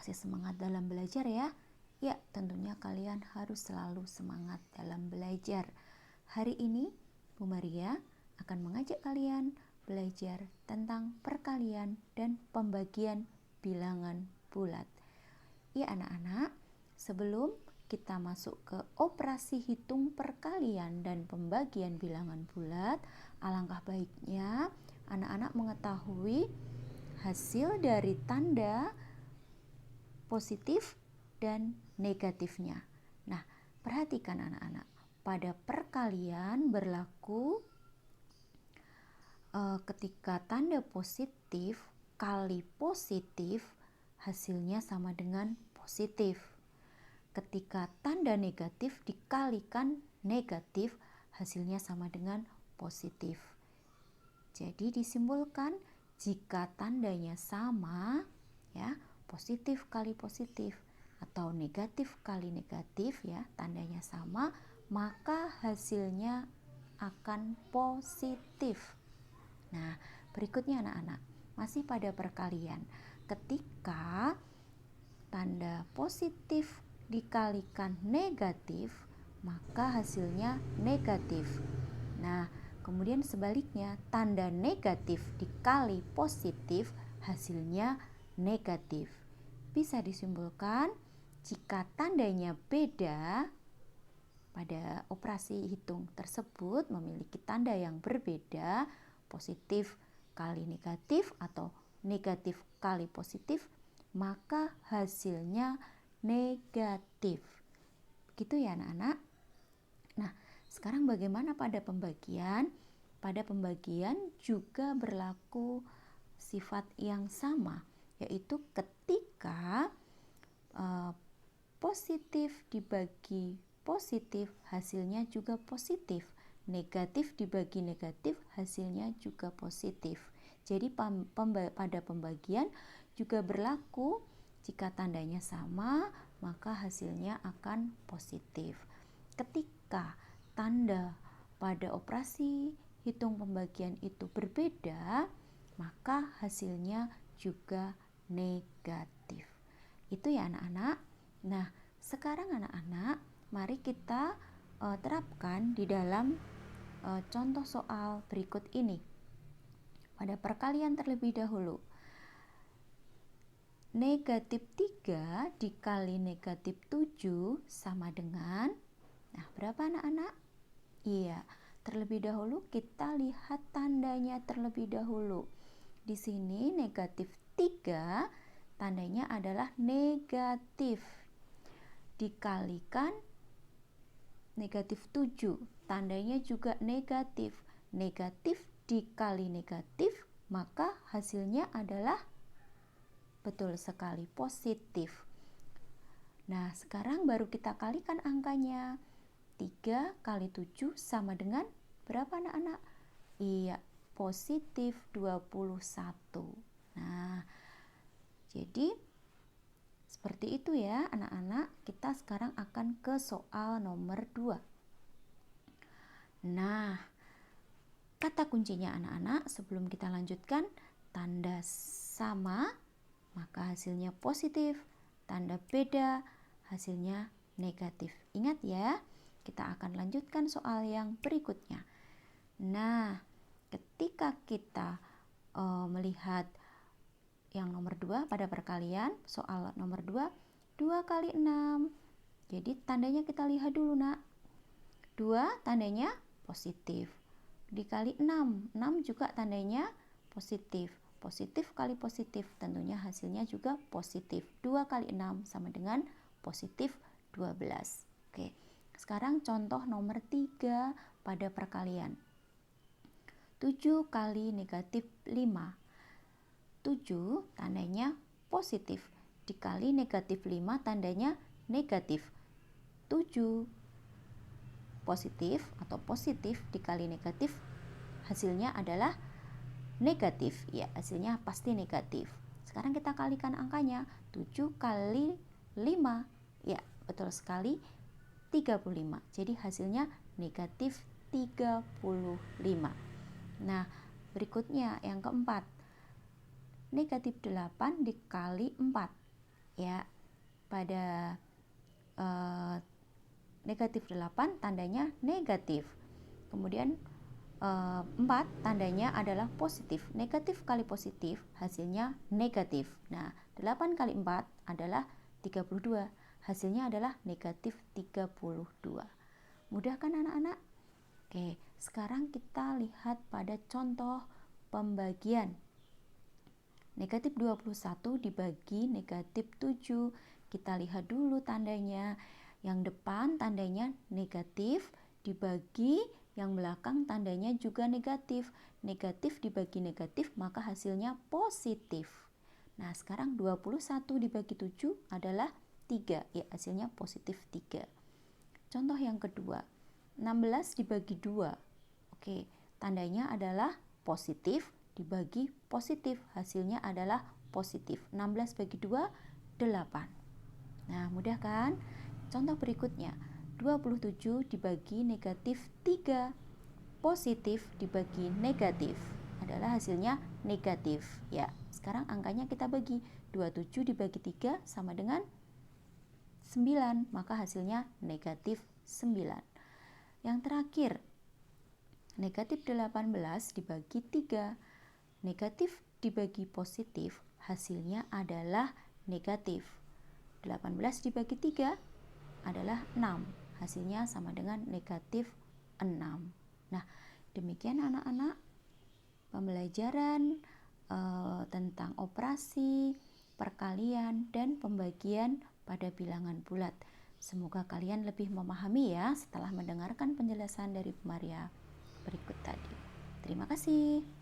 masih semangat dalam belajar ya? Ya, tentunya kalian harus selalu semangat dalam belajar. Hari ini Bu Maria akan mengajak kalian belajar tentang perkalian dan pembagian bilangan bulat. Ya anak-anak, sebelum kita masuk ke operasi hitung perkalian dan pembagian bilangan bulat, alangkah baiknya anak-anak mengetahui hasil dari tanda positif dan negatifnya. Nah, perhatikan anak-anak, pada perkalian berlaku ketika tanda positif kali positif hasilnya sama dengan positif. Ketika tanda negatif dikalikan negatif hasilnya sama dengan positif. Jadi disimbolkan jika tandanya sama, ya, positif kali positif atau negatif kali negatif, ya, tandanya sama, maka hasilnya akan positif. Nah, berikutnya anak-anak, masih pada perkalian. Ketika tanda positif dikalikan negatif, maka hasilnya negatif. Nah, kemudian sebaliknya, tanda negatif dikali positif, hasilnya negatif. Bisa disimbolkan jika tandanya beda, pada operasi hitung tersebut memiliki tanda yang berbeda, positif kali negatif atau negatif kali positif, maka hasilnya negatif. Begitu ya anak-anak. Nah, sekarang bagaimana pada pembagian? Pada pembagian juga berlaku sifat yang sama, yaitu ketika positif dibagi positif hasilnya juga positif, negatif dibagi negatif hasilnya juga positif. Jadi pada pembagian juga berlaku jika tandanya sama maka hasilnya akan positif. Ketika tanda pada operasi hitung pembagian itu berbeda, maka hasilnya juga negatif. Itu ya anak-anak. Nah, sekarang anak-anak, mari kita terapkan di dalam contoh soal berikut ini. Pada perkalian terlebih dahulu, negatif 3 dikali negatif 7 sama dengan, nah berapa anak-anak? Iya, terlebih dahulu kita lihat tandanya terlebih dahulu. Di sini negatif 3 tandanya adalah negatif, dikalikan negatif 7 tandanya juga negatif. Negatif dikali negatif maka hasilnya adalah, betul sekali, positif. Nah, sekarang baru kita kalikan angkanya. 3 kali 7 sama dengan berapa anak-anak? Iya, positif 21. Nah, jadi seperti itu ya anak-anak. Kita sekarang akan ke soal nomor 2. Nah, kata kuncinya anak-anak sebelum kita lanjutkan, tanda sama maka hasilnya positif, tanda beda hasilnya negatif. Ingat ya, kita akan lanjutkan soal yang berikutnya. Nah, ketika kita melihat yang nomor 2 pada perkalian, soal nomor 2, 2 kali 6. Jadi tandanya kita lihat dulu nak. 2 tandanya positif. Dikali 6, 6 juga tandanya positif. Positif kali positif, tentunya hasilnya juga positif. 2 kali 6 sama dengan positif 12. Oke, sekarang contoh nomor 3 pada perkalian. 7 kali negatif 5. 7 tandanya positif, dikali negatif 5 tandanya negatif. 7 positif atau positif dikali negatif hasilnya adalah negatif. Ya, hasilnya pasti negatif. Sekarang kita kalikan angkanya. 7 kali 5. Ya, betul sekali, 35. Jadi hasilnya negatif 35. Nah, berikutnya yang keempat. Negatif 8 dikali 4. ya. Pada negatif 8 tandanya negatif. Kemudian 4 tandanya adalah positif. Negatif kali positif hasilnya negatif. Nah, 8 kali 4 adalah 32. Hasilnya adalah negatif 32. Mudah kan anak-anak? Oke, sekarang kita lihat pada contoh pembagian. Negatif 21 dibagi negatif 7. Kita lihat dulu tandanya. Yang depan tandanya negatif dibagi yang belakang tandanya juga negatif. Negatif dibagi negatif maka hasilnya positif. Nah, sekarang 21 dibagi 7 adalah 3. Ya, hasilnya positif 3. Contoh yang kedua, 16 dibagi 2. Oke, tandanya adalah positif dibagi positif. Hasilnya adalah positif. 16 bagi 2, 8. Nah, mudah kan? Contoh berikutnya, 27 dibagi negatif 3. Positif dibagi negatif adalah hasilnya negatif. Ya, sekarang angkanya kita bagi. 27 dibagi 3 sama dengan 9, maka hasilnya negatif 9. Yang terakhir, negatif 18 dibagi 3. Negatif dibagi positif, hasilnya adalah negatif. 18 dibagi 3 adalah 6. Hasilnya sama dengan negatif 6. Nah, demikian anak-anak pembelajaran tentang operasi, perkalian, dan pembagian pada bilangan bulat. Semoga kalian lebih memahami ya setelah mendengarkan penjelasan dari Maria berikut tadi. Terima kasih.